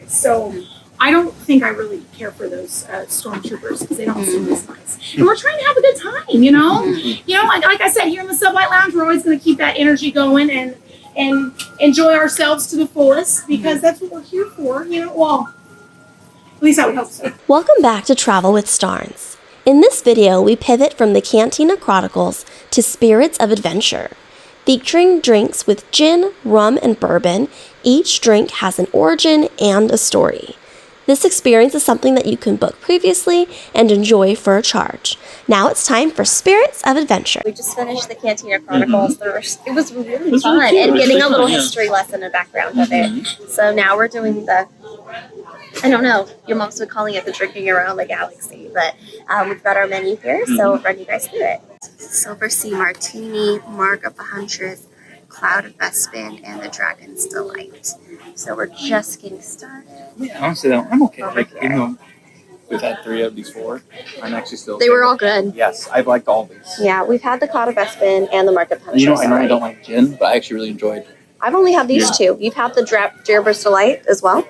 So I don't think I really care for those stormtroopers because they don't seem as nice. And we're trying to have a good time, you know? Like I said, here in the Sublight Lounge, we're always going to keep that energy going and enjoy ourselves to the fullest because that's what we're here for, you know? Well, at least I would hope so. Welcome back to Travel with Starns. In this video, we pivot from the Cantina Chronicles to Sprits of Adventure. Featuring drinks with gin, rum, and bourbon, each drink has an origin and a story. This experience is something that you can book previously and enjoy for a charge. Now it's time for Sprits of Adventure. We just finished the Cantina Chronicles. It was really fun and getting a little history lesson and background of it. So now we're doing the, I don't know, your mom's been calling it the drinking around the galaxy, but we've got our menu here, so we'll run you guys through it. Silver Sea Martini, Mark of the Huntress, Cloud of Bespin, and the Dragon's Delight. So we're just getting started. Yeah, honestly, I'm okay. Like, even though we've had 3 of these 4, I'm actually still. They were all good. Yes, I've liked all these. Yeah, we've had the Cloud of Bespin and the Mark of the Huntress. You know, I normally don't like gin, but I actually really enjoyed. I've only had these 2. You've had the Dagobah's Delight as well?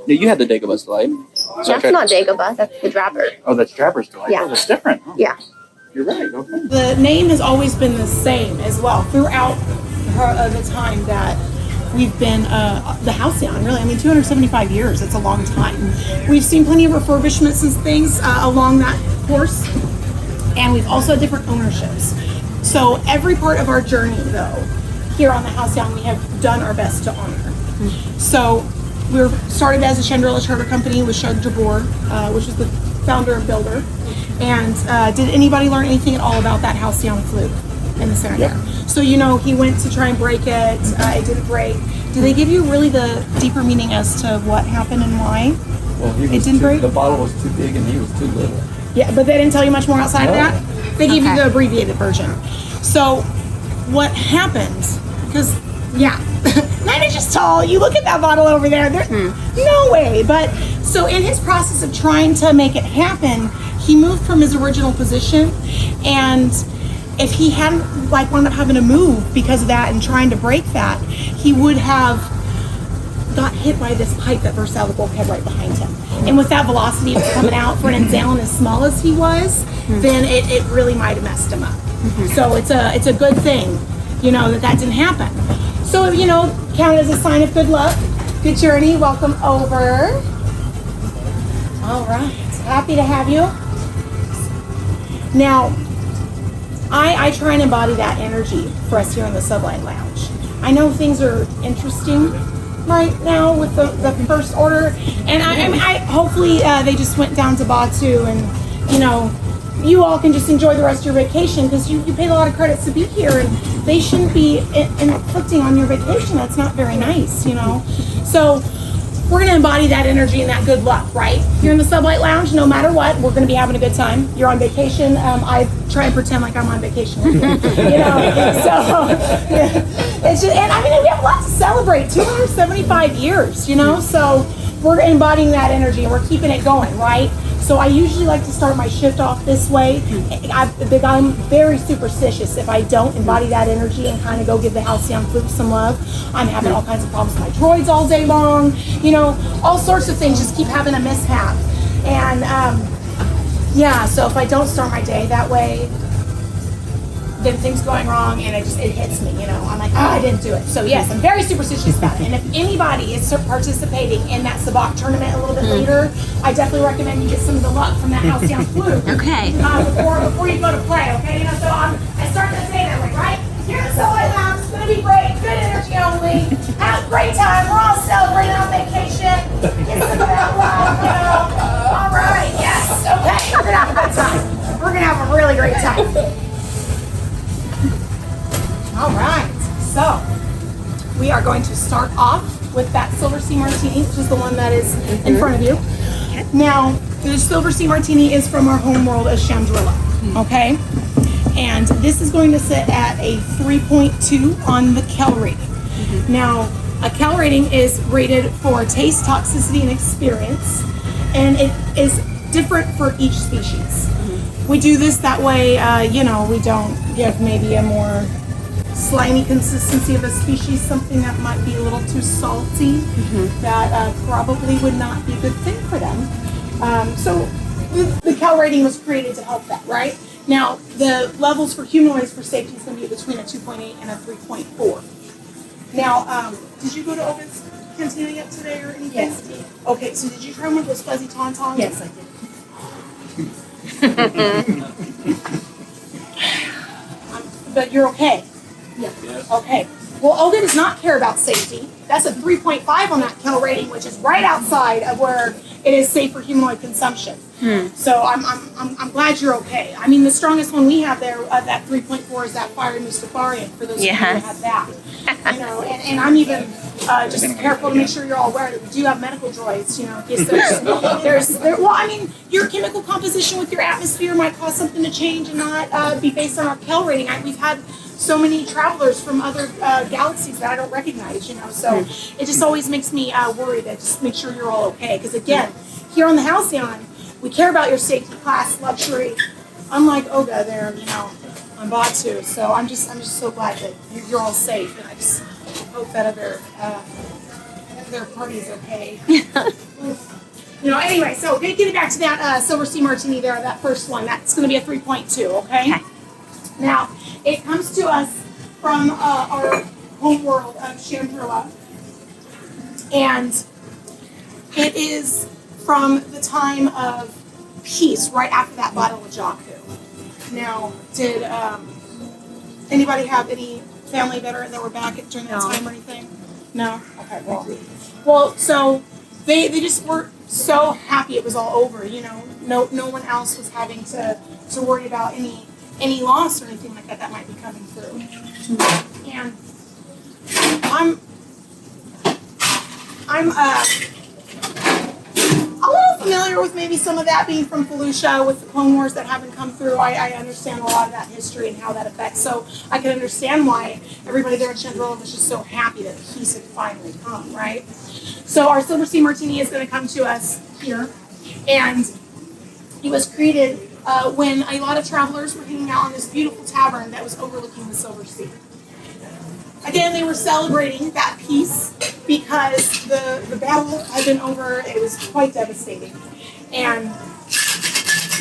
Yeah, you had the Dagobah's Delight. So That's not Dagobah, that's the Drabber. Oh, that's Drabber's Delight. Yeah. Oh, that's different. Huh? Yeah. You're right. Okay. The name has always been the same as well throughout the time that we've been the Halcyon, really. I mean, 275 years, it's a long time. We've seen plenty of refurbishments and things along that course, and we've also had different ownerships. So every part of our journey, though, here on the Halcyon, we have done our best to honor. So we were started as a Chandrilla Charter Company with Shrug Dabor, which was the founder and builder. And did anybody learn anything at all about that Halcyon fluke in the center there? So, you know, he went to try and break it. It didn't break. Did they give you really the deeper meaning as to what happened and why? Well, it didn't break? The bottle was too big and he was too little. Yeah, but they didn't tell you much more outside of that? They gave you the abbreviated version. So what happened, because, 9 inches tall, you look at that bottle over there, no way. But so in his process of trying to make it happen, he moved from his original position, and if he hadn't wound up having to move because of that and trying to break that, he would have got hit by this pipe that burst out of the bulkhead right behind him. And with that velocity it was coming out for an Anzalin as small as he was, then it really might have messed him up. So it's a good thing, you know, that didn't happen. So, you know, count it as a sign of good luck, good journey, welcome over. All right, happy to have you. Now, I try and embody that energy for us here in the Sublight Lounge. I know things are interesting right now with the First Order, and I hopefully they just went down to Batu, and you know, you all can just enjoy the rest of your vacation because you paid a lot of credits to be here, and they shouldn't be inflicting on your vacation. That's not very nice, you know. So we're going to embody that energy and that good luck, right? Here in the Sublight Lounge, no matter what, we're going to be having a good time. You're on vacation. I try and pretend like I'm on vacation with you, you know. So, it's just, and I mean, we have a lot to celebrate. 275 years, you know. So we're embodying that energy and we're keeping it going, right? So I usually like to start my shift off this way. I'm very superstitious. If I don't embody that energy and kind of go give the Halcyon fluke some love, I'm having all kinds of problems with my droids all day long. You know, all sorts of things just keep having a mishap. And so if I don't start my day that way, then things going wrong and it hits me, you know. I'm like, I didn't do it. So yes, I'm very superstitious about it. And if anybody is participating in that Sabacc tournament a little bit later, I definitely recommend you get some of the luck from that Halcyon fluke. Okay. Before you go to play, okay? You know, so I start the day that way, right? Here in the Sublight Lounge, it's gonna be great, good energy only. Have a great time. We're all celebrating on vacation. Get some of that love, you know. All right, yes, okay. We're gonna have a good time. We're gonna have a really great time. All right, so we are going to start off with that Silver Sea Martini, which is the one that is in front of you. Now, the Silver Sea Martini is from our home world of Chandrilla, okay? And this is going to sit at a 3.2 on the Kel rating. Now, a Kel rating is rated for taste, toxicity, and experience, and it is different for each species. We do this that way, you know, we don't give maybe a more slimy consistency of a species, something that might be a little too salty, that probably would not be a good thing for them. So the cal rating was created to help that, right? Now, the levels for humanoids for safety is going to be between a 2.8 and a 3.4. Now, did you go to Ovid's Cantina yet today or anything? Yes. Okay, so did you try one of those fuzzy tauntauns? Yes, I did. But you're okay? Yeah. Okay. Well, Oga does not care about safety. That's a 3.5 on that cal rating, which is right outside of where it is safe for humanoid consumption. So I'm glad you're okay. I mean, the strongest one we have there, that 3.4, is that fiery Mustafarian, for those of you who have that. You know, and I'm even just careful to make sure you're all aware that we do have medical droids, you know, in case well, I mean, your chemical composition with your atmosphere might cause something to change and not be based on our cal rating. We've had so many travelers from other galaxies that I don't recognize, you know, so it just always makes me worried to just make sure you're all okay. Because again, here on the Halcyon, we care about your safety, class, luxury, unlike Oga there, you know, on Batu. So I'm just so glad that you're all safe, and I just hope that other party is okay. You know, anyway, so getting back to that Silver Sea Martini there, that first one, that's going to be a 3.2, okay? Now, it comes to us from our home world of Chandrila, and it is from the time of peace, right after that Battle of Jakku. Now, did anybody have any family that were back during that time or anything? No? Okay, well, so they just were so happy it was all over, you know. No one else was having to worry about any loss or anything like that might be coming through. And I'm a little familiar with maybe some of that being from Felucia with the Clone Wars that haven't come through. I understand a lot of that history and how that affects. So I can understand why everybody there in Chandrila was just so happy that peace had finally come, right? So our Silver Sea Martini is going to come to us here. And it was created when a lot of travelers were hanging out on this beautiful tavern that was overlooking the Silver Sea. Again, they were celebrating that peace because the battle had been over. It was quite devastating. And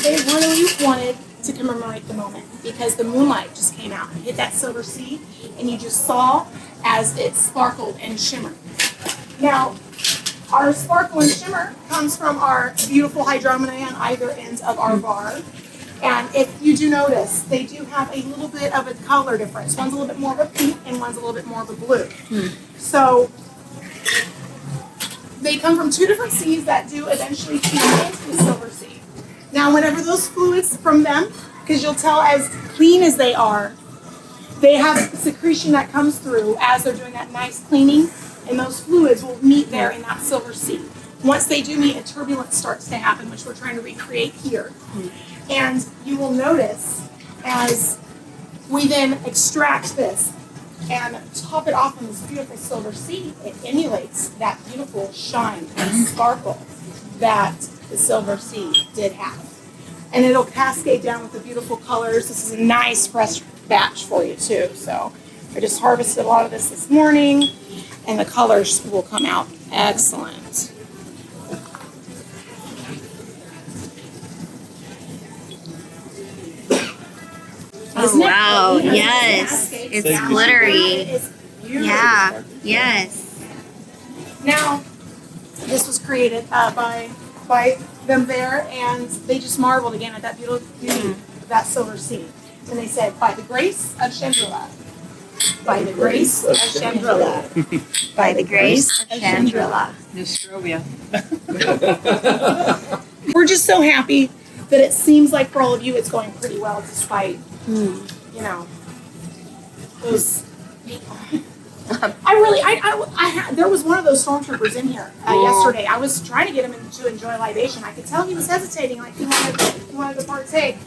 they really wanted to commemorate the moment because the moonlight just came out and hit that Silver Sea, and you just saw as it sparkled and shimmered. Now, our sparkle and shimmer comes from our beautiful hydrominae on either ends of our bar. And if you do notice, they do have a little bit of a color difference. One's a little bit more of a pink and one's a little bit more of a blue. So they come from two different seas that do eventually feed into the Silver Sea. Now, whenever those fluids from them, because you'll tell as clean as they are, they have secretion that comes through as they're doing that nice cleaning, and those fluids will meet there in that Silver Sea. Once they do meet, a turbulence starts to happen, which we're trying to recreate here. And you will notice as we then extract this and top it off on this beautiful Silver Sea, it emulates that beautiful shine and sparkle that the Silver Sea did have. And it'll cascade down with the beautiful colors. This is a nice fresh batch for you too. So I just harvested a lot of this morning, and the colors will come out excellent. Oh, wow, yes. It's glittery. Yeah, yes. Now, this was created by them there, and they just marveled again at that beauty of that Silver Sea. And they said, by the grace of Chandrila. By the grace of Chandrila. By the grace of Chandrila. Nostrovia. We're just so happy that it seems like for all of you it's going pretty well despite, you know, those people. There was one of those stormtroopers in here yesterday. I was trying to get him to enjoy libation. I could tell he was hesitating, like he wanted to partake.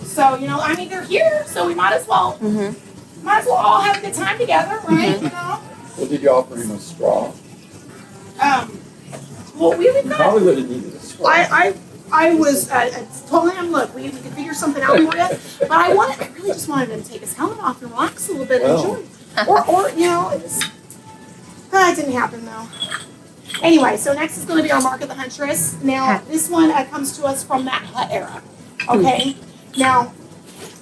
So, you know, I mean, they're here, so we might as well all have a good time together, right? You know. Well, did you offer him a straw? Well, we've got. Probably would have needed a straw. I was told him, look, we can figure something out for you. But I really just wanted him to take his helmet off and relax a little bit and enjoy. or you know, it didn't happen though. Anyway, so next is going to be our Mark of the Huntress. Now, this one comes to us from that hut era. Okay? Now,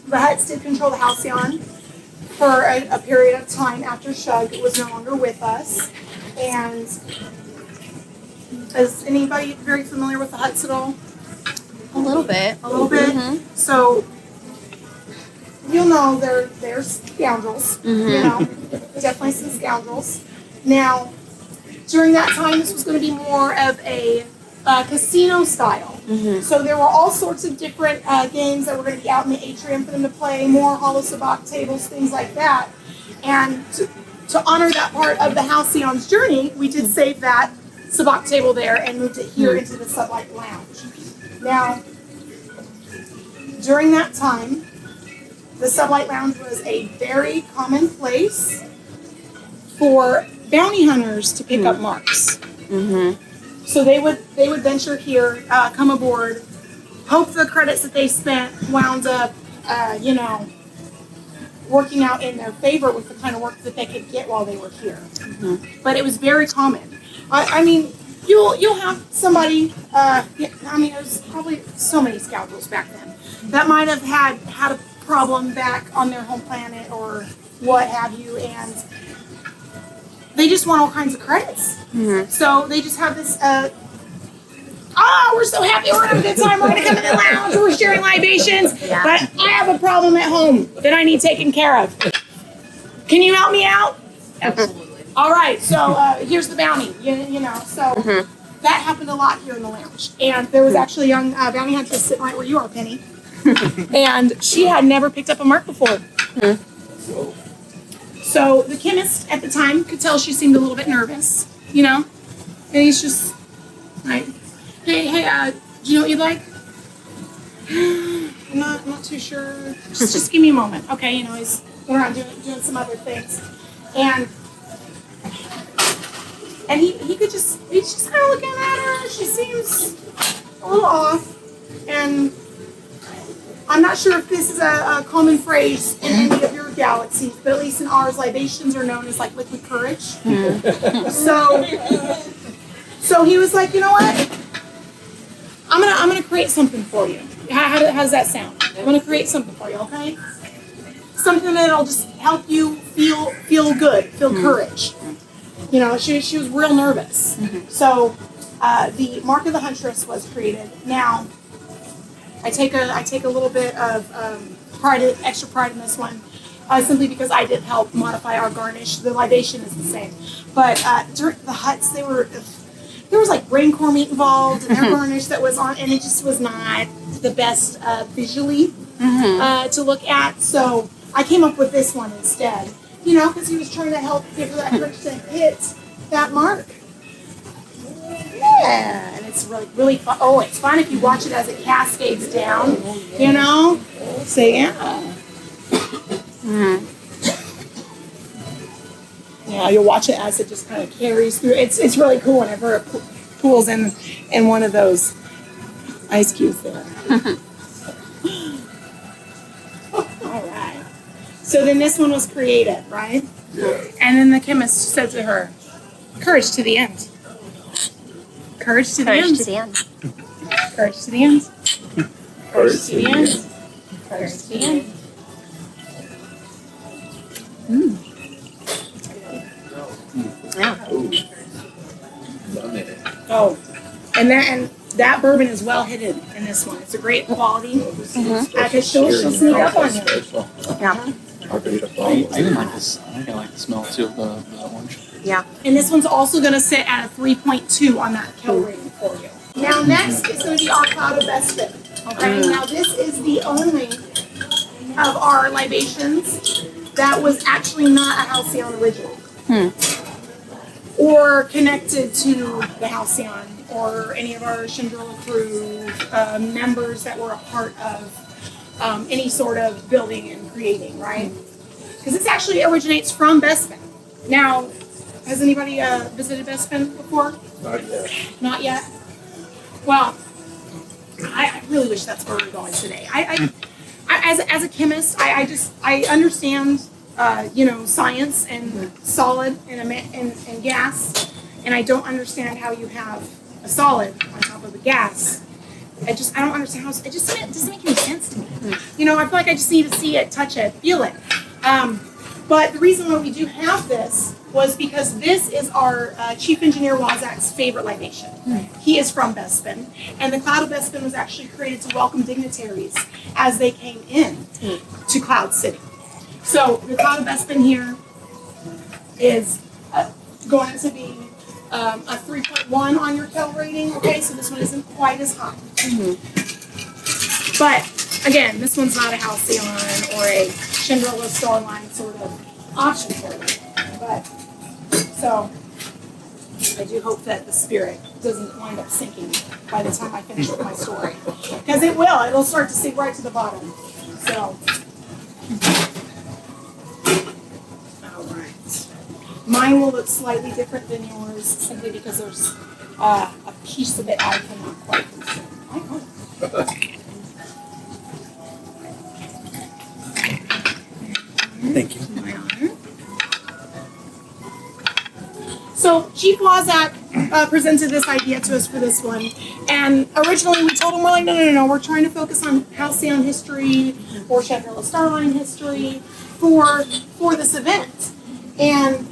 the huts did control the Halcyon for a period of time after Shrug was no longer with us. And is anybody very familiar with the huts at all? A little bit. A little bit? Mm-hmm. So, you'll know they're scoundrels. Mm-hmm. You know, definitely some scoundrels. Now, during that time, this was going to be more of a casino style. Mm-hmm. So there were all sorts of different games that were going to be out in the atrium for them to play, more hollow sabacc tables, things like that. And to honor that part of the Halcyon's journey, we did save that sabacc table there and moved it here into the Sublight Lounge. Now, during that time, the Sublight Lounge was a very common place for bounty hunters to pick up marks. Mm-hmm. So they would venture here, come aboard, hope the credits that they spent wound up, working out in their favor with the kind of work that they could get while they were here. Mm-hmm. But it was very common. I mean, you'll have somebody. There's probably so many scoundrels back then that might have had a problem back on their home planet or what have you, and they just want all kinds of credits. Mm-hmm. So they just have this, we're so happy, we're having a good time, we're going to come in the lounge, we're sharing libations, Yeah. but I have a problem at home that I need taken care of. Can you help me out? Absolutely. All right, so here's the bounty, so that happened a lot here in the lounge. And there was actually a young bounty huntress sitting right where you are, Penny. And she had never picked up a mark before. So the chemist at the time could tell she seemed a little bit nervous, and he's just like, hey, do you know what you'd like? I'm not too sure. Just give me a moment. Okay, he's going around doing some other things. And he's just kind of looking at her. She seems a little off. And I'm not sure if this is a common phrase in any of your galaxies, but at least in ours, libations are known as like liquid courage. So he was like, you know what? I'm gonna create something for you. How does that sound? I'm gonna create something for you, okay? Something that'll just help you feel good, feel courage. She was real nervous. So the Mark of the Huntress was created. Now, I take a little bit of extra pride in this one, simply because I did help modify our garnish. The libation is the same, but during the huts, there was like brain core meat involved, and their garnish that was on, and it just was not the best visually to look at. So I came up with this one instead, because he was trying to help give her that courage to hit that mark. Yeah, and it's really fun. Oh, it's fun if you watch it as it cascades down, So yeah. Yeah, you'll watch it as it just kind of carries through. It's really cool whenever it pools in one of those ice cubes there. All right. So then this one was created, right? Yeah. And then the chemist said to her, "Courage to the end. Courage to the end. To the end. Courage to the end. Courage to the end. Courage to the end." Yeah. Oh, and that bourbon is well hidden in this one. It's a great quality. Because she'll sneak up on you. Yeah. I even like this. I think I like the smell too of the orange. Yeah. And this one's also going to sit at a 3.2 on that Kel rating for you. Now next is going to be our Cloud of Bespin. Okay, now this is the only of our libations that was actually not a Halcyon original. Or connected to the Halcyon or any of our Chandrilla crew members that were a part of any sort of building and creating, right? Because this actually originates from Bespin. Now, has anybody visited Bespin before? Not yet. Not yet? Well, I really wish that's where we're going today. I as a chemist, I understand science and solid and gas, and I don't understand how you have a solid on top of a gas. I don't understand how it doesn't make any sense to me. I feel like I just need to see it, touch it, feel it. But the reason why we do have this was because this is our Chief Engineer Wazak's favorite libation. He is from Bespin, and the Cloud of Bespin was actually created to welcome dignitaries as they came in to Cloud City. So the Cloud of Bespin here is going to be a 3.1 on your Kel rating. Okay, so this one isn't quite as high. But again, this one's not a Halcyon or a Chandrilla Starline sort of option for you. But so I do hope that the spirit doesn't wind up sinking by the time I finish with my story, because it will. It'll start to sink right to the bottom. So. Mine will look slightly different than yours simply because there's a piece of it I cannot quite consume. I know. Thank you. So Chief Wazak presented this idea to us for this one, and originally we told him, we're like, no, we're trying to focus on Halcyon history or Chandrilla Starline history for this event. And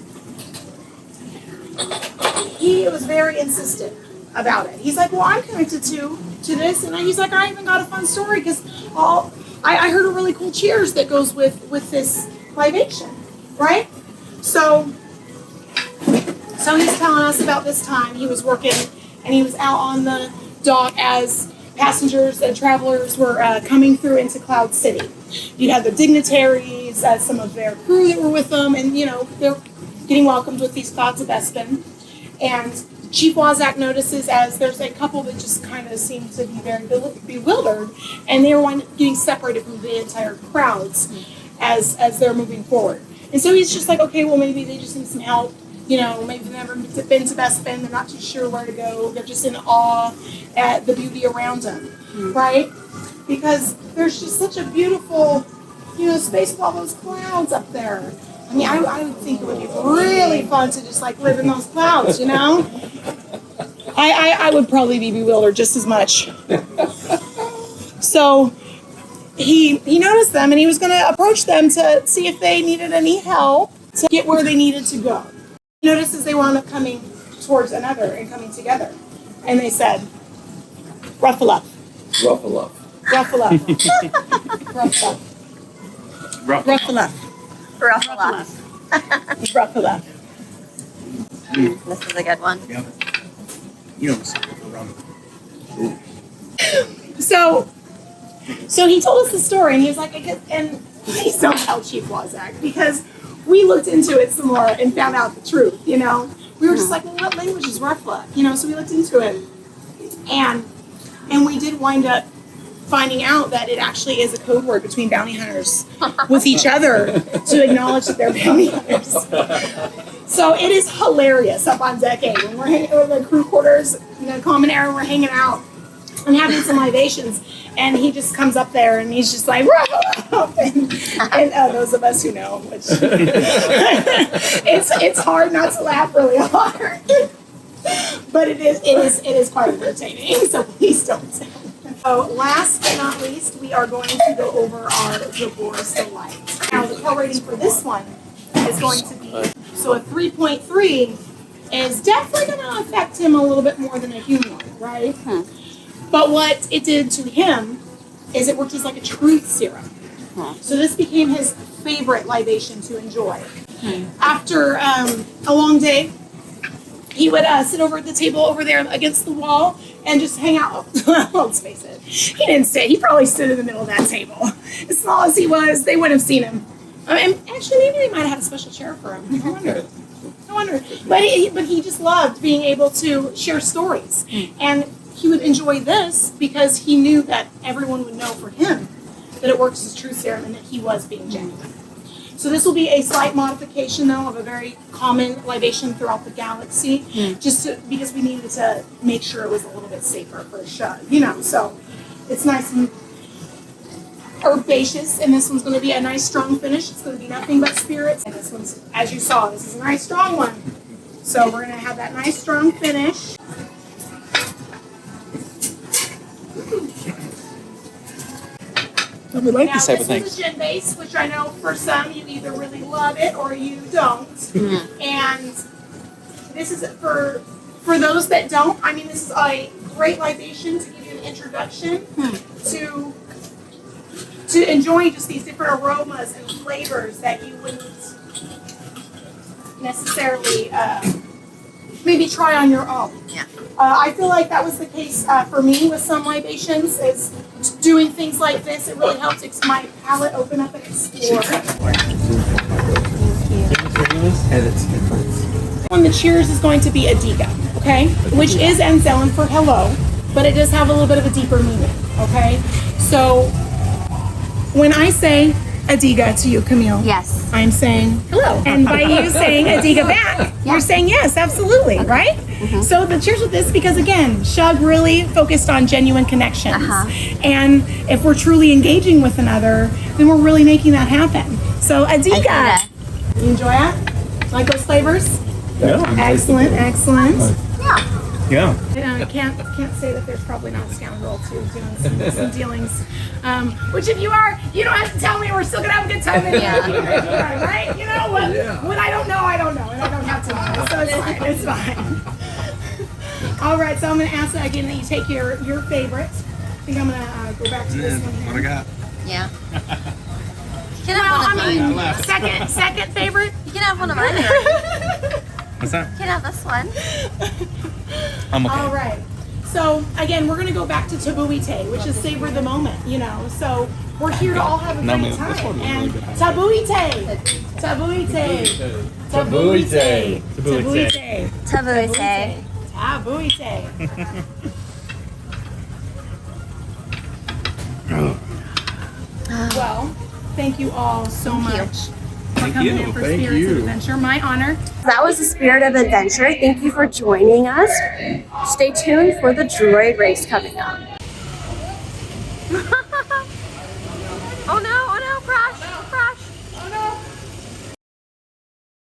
he was very insistent about it. He's like, well, I'm connected to this, and he's like, I even got a fun story because I heard a really cool cheers that goes with this libation, right? So he's telling us about this time he was working, and he was out on the dock as passengers and travelers were coming through into Cloud City. You had the dignitaries, some of their crew that were with them, and they're getting welcomed with these clouds of Bespin. And Chief Wazak notices as there's a couple that just kind of seem to be very bewildered, and they were getting separated from the entire crowds as they're moving forward. And so he's just like, okay, well, maybe they just need some help. Maybe they've never been to Bespin, they're not too sure where to go, they're just in awe at the beauty around them, right? Because there's just such a beautiful, space with all those clouds up there. I mean, I would think it would be really fun to just live in those clouds, I would probably be bewildered just as much. So he noticed them, and he was going to approach them to see if they needed any help to get where they needed to go. He notices they wound up coming towards another and coming together. And they said, ruffle up. Ruffle up. Ruffle up. Ruffle up. Ruffle up. Ruffle up. Ruffle up. This is a good one. Yeah. It's rum. So he told us the story, and he was like, and please don't tell Chief Wazak, because we looked into it some more and found out the truth, We were just like, well, what language is Ruffla? So we looked into it. And we did wind up finding out that it actually is a code word between bounty hunters with each other to acknowledge that they're bounty hunters. So it is hilarious up on Deck 8 when we're hanging with the crew quarters, common area, we're hanging out and having some libations, and he just comes up there and he's just like, Ruffle! and those of us who know, which it's hard not to laugh really hard. But it is quite entertaining, so please don't tell. So last but not least, we are going to go over our Dabor's Delight. Now the Kel rating for this one is going to be, so a 3.3 is definitely going to affect him a little bit more than a human one, right? But what it did to him is it worked as like a truth serum. So this became his favorite libation to enjoy. After a long day, he would sit over at the table over there against the wall and just hang out. Let's face it, he didn't sit. He probably stood in the middle of that table. As small as he was, they wouldn't have seen him. And actually, maybe they might have had a special chair for him. I wonder. But he just loved being able to share stories. And he would enjoy this because he knew that everyone would know for him that it works as a truth serum and that he was being genuine. So this will be a slight modification, though, of a very common libation throughout the galaxy, because we needed to make sure it was a little bit safer for Shrug, So it's nice and herbaceous, and this one's going to be a nice strong finish. It's going to be nothing but spirits. And this one's, as you saw, this is a nice strong one. So we're going to have that nice strong finish. We like Now, these type of this things. is a gin base, which I know for some you either really love it or you don't. And this is for those that don't. I mean, this is a great libation to give you an introduction to enjoying just these different aromas and flavors that you wouldn't necessarily maybe try on your own. Yeah. I feel like that was the case for me with some libations. Is doing things like this. It really helps my palate open up and explore. And it's different. On the cheers is going to be Adiga, okay? Which is Anzellan for hello, but it does have a little bit of a deeper meaning, okay? So when I say Adiga to you, Camille, Yes. I'm saying hello. And by you saying Adiga back, you're saying yes, absolutely, right? So the cheers with this, because again, Shrug really focused on genuine connections. And if we're truly engaging with another, then we're really making that happen. So Adiga. You enjoy it? Like those flavors? Yeah. Excellent, excellent. Yeah. I can't say that there's probably not a scoundrel too doing some dealings. Which if you are, you don't have to tell me. We're still gonna have a good time. Right? You know what? What I don't know, and I don't have to know. So it's fine. All right. So I'm gonna ask again that you take your favorite. I think I'm gonna go back to this one here. What I got? Yeah. You can Well, have one of I mean, mine. second favorite. You can have one of mine. What's that? You can have this one. I'm okay. All right. So again, we're gonna go back to tabuite, which is savor the moment. You know, so we're here to all have a No, great man, time. this one was And really good. tabuite, tabuite, tabuite, tabuite, Tabuite. tabuite. Well, thank you all so much for coming in for Thank Spirits you. of Adventure. My honor. That was the Spirit of Adventure. Thank you for joining us. Stay tuned for the droid race coming up.